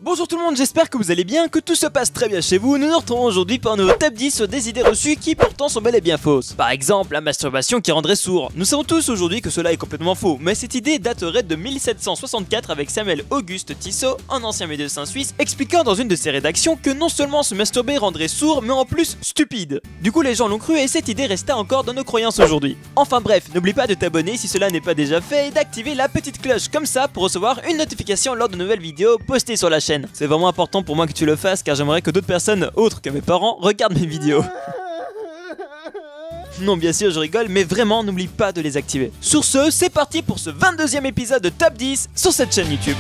Bonjour tout le monde, j'espère que vous allez bien, que tout se passe très bien chez vous. Nous nous retrouvons aujourd'hui pour un nouveau top 10 sur des idées reçues qui pourtant sont bel et bien fausses. Par exemple, la masturbation qui rendrait sourd. Nous savons tous aujourd'hui que cela est complètement faux, mais cette idée daterait de 1764 avec Samuel Auguste Tissot, un ancien médecin suisse, expliquant dans une de ses rédactions que non seulement se masturber rendrait sourd, mais en plus stupide. Du coup les gens l'ont cru et cette idée resta encore dans nos croyances aujourd'hui. Enfin bref, n'oublie pas de t'abonner si cela n'est pas déjà fait et d'activer la petite cloche comme ça pour recevoir une notification lors de nouvelles vidéos postées sur la chaîne. C'est vraiment important pour moi que tu le fasses car j'aimerais que d'autres personnes autres que mes parents regardent mes vidéos. Non bien sûr je rigole mais vraiment n'oublie pas de les activer. Sur ce, c'est parti pour ce 22e épisode de Top 10 sur cette chaîne YouTube.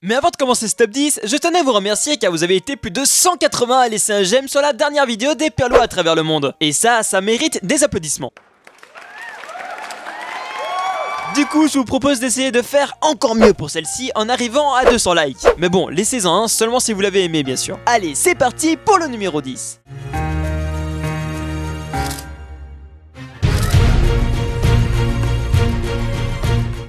Mais avant de commencer ce top 10, je tenais à vous remercier car vous avez été plus de 180 à laisser un j'aime sur la dernière vidéo des perlots à travers le monde. Et ça mérite des applaudissements. Du coup, je vous propose d'essayer de faire encore mieux pour celle-ci en arrivant à 200 likes. Mais bon, laissez-en un seulement si vous l'avez aimé bien sûr. Allez, c'est parti pour le numéro 10.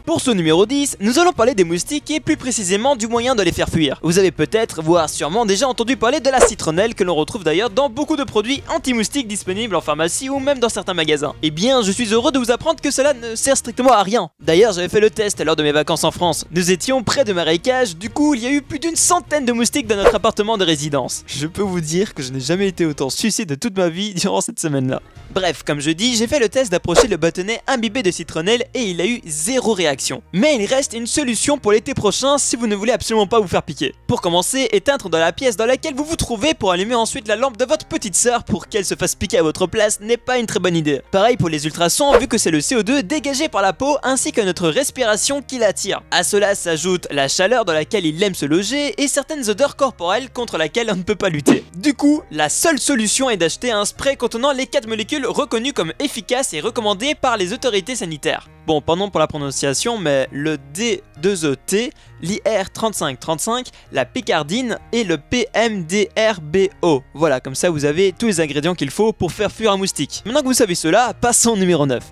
Pour ce numéro 10, nous allons parler des moustiques et plus précisément du moyen de les faire fuir. Vous avez peut-être, voire sûrement déjà entendu parler de la citronnelle que l'on retrouve d'ailleurs dans beaucoup de produits anti-moustiques disponibles en pharmacie ou même dans certains magasins. Eh bien, je suis heureux de vous apprendre que cela ne sert strictement à rien. D'ailleurs, j'avais fait le test lors de mes vacances en France. Nous étions près de marécages, du coup, il y a eu plus d'une centaine de moustiques dans notre appartement de résidence. Je peux vous dire que je n'ai jamais été autant sucé de toute ma vie durant cette semaine-là. Bref, comme je dis, j'ai fait le test d'approcher le bâtonnet imbibé de citronnelle et il a eu zéro réaction. Mais il reste une solution pour l'été prochain si vous ne voulez absolument pas vous faire piquer. Pour commencer, éteindre dans la pièce dans laquelle vous vous trouvez pour allumer ensuite la lampe de votre petite sœur pour qu'elle se fasse piquer à votre place n'est pas une très bonne idée. Pareil pour les ultrasons vu que c'est le CO2 dégagé par la peau ainsi que notre respiration qui l'attire. À cela s'ajoute la chaleur dans laquelle il aime se loger et certaines odeurs corporelles contre laquelle on ne peut pas lutter. Du coup, la seule solution est d'acheter un spray contenant les 4 molécules reconnues comme efficaces et recommandées par les autorités sanitaires. Bon, pardon pour la prononciation, mais le D2ET, l'IR3535, la picardine et le PMDRBO. Voilà, comme ça vous avez tous les ingrédients qu'il faut pour faire fuir un moustique. Maintenant que vous savez cela, passons au numéro 9.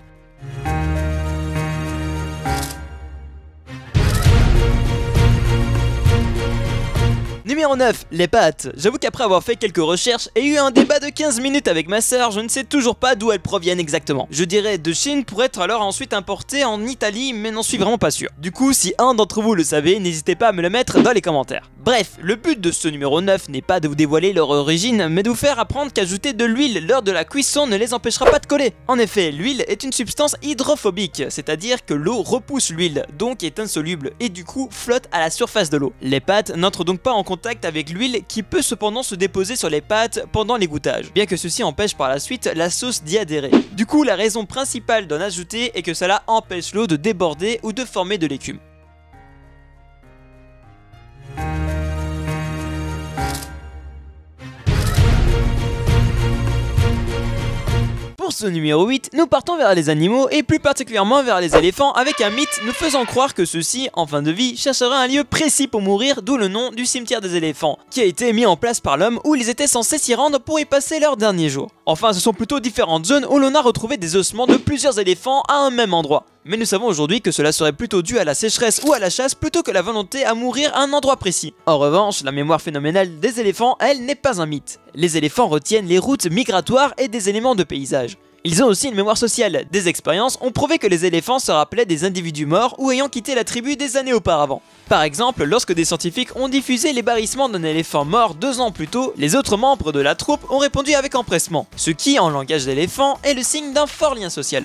Numéro 9, les pâtes. J'avoue qu'après avoir fait quelques recherches et eu un débat de 15 minutes avec ma sœur, je ne sais toujours pas d'où elles proviennent exactement. Je dirais de Chine pour être alors ensuite importées en Italie, mais n'en suis vraiment pas sûr. Du coup, si un d'entre vous le savez, n'hésitez pas à me le mettre dans les commentaires. Bref, le but de ce numéro 9 n'est pas de vous dévoiler leur origine, mais de vous faire apprendre qu'ajouter de l'huile lors de la cuisson ne les empêchera pas de coller. En effet, l'huile est une substance hydrophobique, c'est-à-dire que l'eau repousse l'huile, donc est insoluble, et du coup flotte à la surface de l'eau. Les pâtes n'entrent donc pas en contact avec l'huile qui peut cependant se déposer sur les pâtes pendant l'égouttage, bien que ceci empêche par la suite la sauce d'y adhérer. Du coup, la raison principale d'en ajouter est que cela empêche l'eau de déborder ou de former de l'écume. Pour ce numéro 8, nous partons vers les animaux et plus particulièrement vers les éléphants avec un mythe nous faisant croire que ceux-ci, en fin de vie, chercheraient un lieu précis pour mourir, d'où le nom du cimetière des éléphants, qui a été mis en place par l'homme où ils étaient censés s'y rendre pour y passer leurs derniers jours. Enfin, ce sont plutôt différentes zones où l'on a retrouvé des ossements de plusieurs éléphants à un même endroit. Mais nous savons aujourd'hui que cela serait plutôt dû à la sécheresse ou à la chasse plutôt que la volonté à mourir à un endroit précis. En revanche, la mémoire phénoménale des éléphants, elle, n'est pas un mythe. Les éléphants retiennent les routes migratoires et des éléments de paysage. Ils ont aussi une mémoire sociale. Des expériences ont prouvé que les éléphants se rappelaient des individus morts ou ayant quitté la tribu des années auparavant. Par exemple, lorsque des scientifiques ont diffusé les barrissements d'un éléphant mort 2 ans plus tôt, les autres membres de la troupe ont répondu avec empressement, ce qui, en langage d'éléphant, est le signe d'un fort lien social.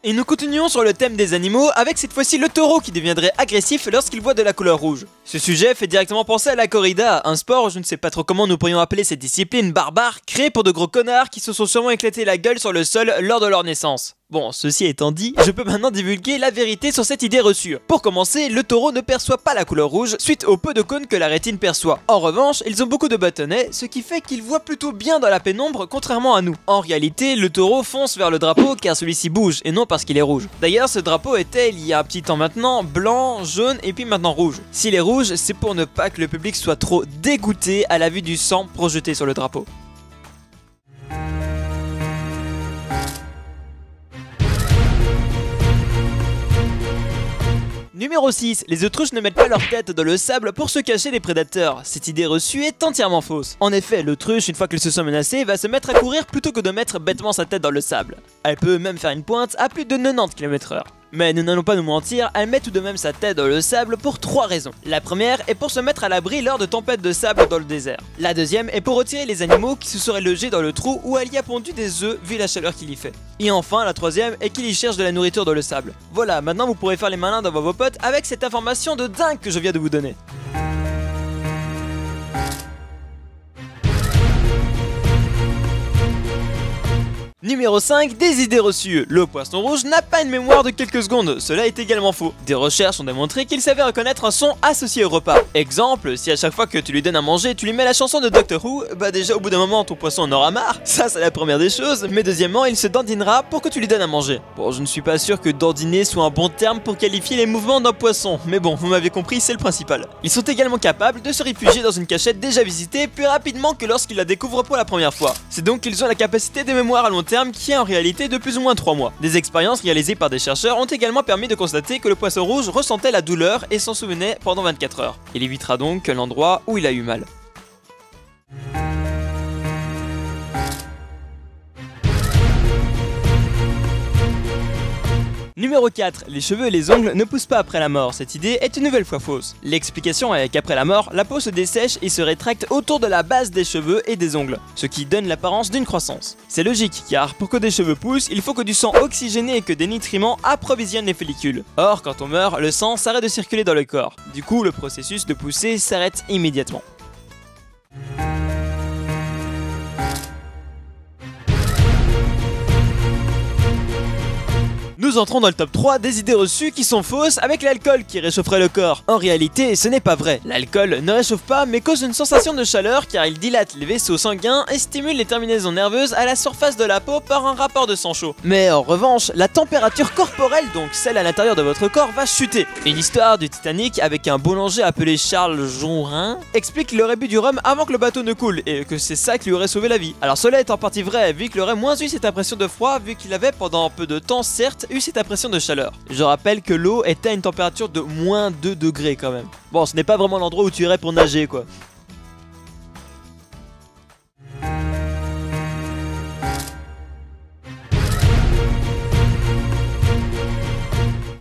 Et nous continuons sur le thème des animaux avec cette fois-ci le taureau qui deviendrait agressif lorsqu'il voit de la couleur rouge. Ce sujet fait directement penser à la corrida, un sport, je ne sais pas trop comment nous pourrions appeler cette discipline barbare, créée pour de gros connards qui se sont sûrement éclatés la gueule sur le sol lors de leur naissance. Bon, ceci étant dit, je peux maintenant divulguer la vérité sur cette idée reçue. Pour commencer, le taureau ne perçoit pas la couleur rouge suite au peu de cônes que la rétine perçoit. En revanche, ils ont beaucoup de bâtonnets, ce qui fait qu'ils voient plutôt bien dans la pénombre contrairement à nous. En réalité, le taureau fonce vers le drapeau car celui-ci bouge et non parce qu'il est rouge. D'ailleurs, ce drapeau était, il y a un petit temps maintenant, blanc, jaune et puis maintenant rouge. S'il est rouge, c'est pour ne pas que le public soit trop dégoûté à la vue du sang projeté sur le drapeau. Numéro 6. Les autruches ne mettent pas leur tête dans le sable pour se cacher des prédateurs. Cette idée reçue est entièrement fausse. En effet, l'autruche, une fois qu'elle se sent menacée, va se mettre à courir plutôt que de mettre bêtement sa tête dans le sable. Elle peut même faire une pointe à plus de 90 km/h. Mais nous n'allons pas nous mentir, elle met tout de même sa tête dans le sable pour 3 raisons. La première est pour se mettre à l'abri lors de tempêtes de sable dans le désert. La deuxième est pour retirer les animaux qui se seraient logés dans le trou où elle y a pondu des œufs vu la chaleur qu'il y fait. Et enfin, la troisième est qu'il y cherche de la nourriture dans le sable. Voilà, maintenant vous pourrez faire les malins devant vos potes avec cette information de dingue que je viens de vous donner. Numéro 5, des idées reçues. Le poisson rouge n'a pas une mémoire de quelques secondes, cela est également faux. Des recherches ont démontré qu'il savait reconnaître un son associé au repas. Exemple, si à chaque fois que tu lui donnes à manger, tu lui mets la chanson de Doctor Who, bah déjà au bout d'un moment ton poisson en aura marre, ça c'est la première des choses, mais deuxièmement il se dandinera pour que tu lui donnes à manger. Bon, je ne suis pas sûr que dandiner soit un bon terme pour qualifier les mouvements d'un poisson, mais bon, vous m'avez compris, c'est le principal. Ils sont également capables de se réfugier dans une cachette déjà visitée plus rapidement que lorsqu'ils la découvrent pour la première fois. C'est donc qu'ils ont la capacité de mémoire à long terme qui est en réalité de plus ou moins 3 mois. Des expériences réalisées par des chercheurs ont également permis de constater que le poisson rouge ressentait la douleur et s'en souvenait pendant 24 heures. Il évitera donc l'endroit où il a eu mal. Numéro 4. Les cheveux et les ongles ne poussent pas après la mort. Cette idée est une nouvelle fois fausse. L'explication est qu'après la mort, la peau se dessèche et se rétracte autour de la base des cheveux et des ongles, ce qui donne l'apparence d'une croissance. C'est logique car pour que des cheveux poussent, il faut que du sang oxygéné et que des nutriments approvisionnent les follicules. Or, quand on meurt, le sang s'arrête de circuler dans le corps. Du coup, le processus de pousser s'arrête immédiatement. Nous entrons dans le top 3 des idées reçues qui sont fausses avec l'alcool qui réchaufferait le corps. En réalité, ce n'est pas vrai. L'alcool ne réchauffe pas mais cause une sensation de chaleur car il dilate les vaisseaux sanguins et stimule les terminaisons nerveuses à la surface de la peau par un rapport de sang chaud. Mais en revanche, la température corporelle, donc celle à l'intérieur de votre corps, va chuter. Une histoire du Titanic avec un boulanger appelé Charles Jonrin explique qu'il aurait bu du rhum avant que le bateau ne coule et que c'est ça qui lui aurait sauvé la vie. Alors cela est en partie vrai vu qu'il aurait moins eu cette impression de froid vu qu'il avait pendant peu de temps certes eu cette impression de chaleur. Je rappelle que l'eau était à une température de moins 2 degrés quand même. Bon, ce n'est pas vraiment l'endroit où tu irais pour nager quoi.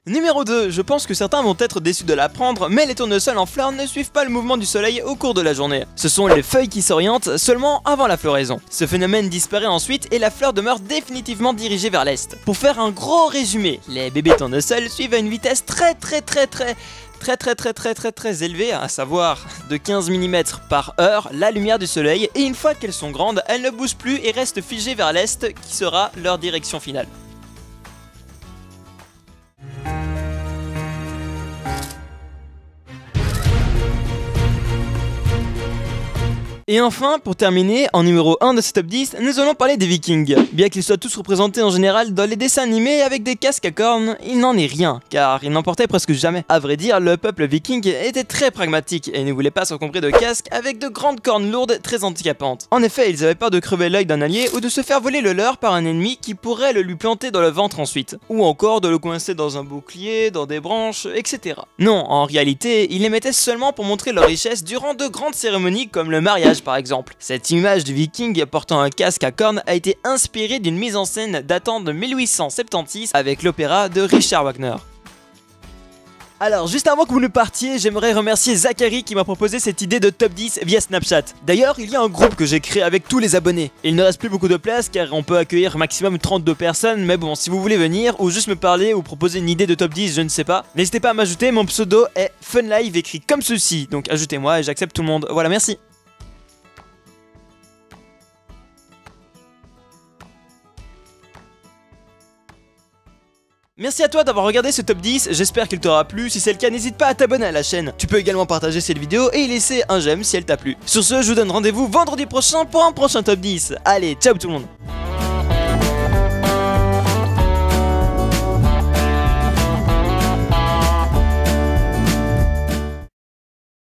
Numéro 2, je pense que certains vont être déçus de l'apprendre, mais les tournesols en fleurs ne suivent pas le mouvement du soleil au cours de la journée. Ce sont les feuilles qui s'orientent seulement avant la floraison. Ce phénomène disparaît ensuite et la fleur demeure définitivement dirigée vers l'est. Pour faire un gros résumé, les bébés tournesols suivent à une vitesse très élevée, à savoir de 15 mm par heure, la lumière du soleil, et une fois qu'elles sont grandes, elles ne bougent plus et restent figées vers l'est qui sera leur direction finale. Et enfin, pour terminer, en numéro 1 de ce top 10, nous allons parler des Vikings. Bien qu'ils soient tous représentés en général dans les dessins animés avec des casques à cornes, il n'en est rien, car ils n'en portaient presque jamais. À vrai dire, le peuple viking était très pragmatique et ne voulait pas s'encombrer de casques avec de grandes cornes lourdes très handicapantes. En effet, ils avaient peur de crever l'œil d'un allié ou de se faire voler le leur par un ennemi qui pourrait le lui planter dans le ventre ensuite. Ou encore de le coincer dans un bouclier, dans des branches, etc. Non, en réalité, ils les mettaient seulement pour montrer leur richesse durant de grandes cérémonies comme le mariage par exemple. Cette image du viking portant un casque à cornes a été inspirée d'une mise en scène datant de 1876 avec l'opéra de Richard Wagner. Alors juste avant que vous ne partiez, j'aimerais remercier Zachary qui m'a proposé cette idée de top 10 via Snapchat. D'ailleurs, il y a un groupe que j'ai créé avec tous les abonnés. Il ne reste plus beaucoup de place car on peut accueillir maximum 32 personnes, mais bon, si vous voulez venir ou juste me parler ou proposer une idée de top 10, je ne sais pas, n'hésitez pas à m'ajouter, mon pseudo est FunLive écrit comme ceci, donc ajoutez-moi et j'accepte tout le monde. Voilà, merci. Merci à toi d'avoir regardé ce top 10, j'espère qu'il t'aura plu, si c'est le cas n'hésite pas à t'abonner à la chaîne. Tu peux également partager cette vidéo et y laisser un j'aime si elle t'a plu. Sur ce, je vous donne rendez-vous vendredi prochain pour un prochain top 10. Allez, ciao tout le monde.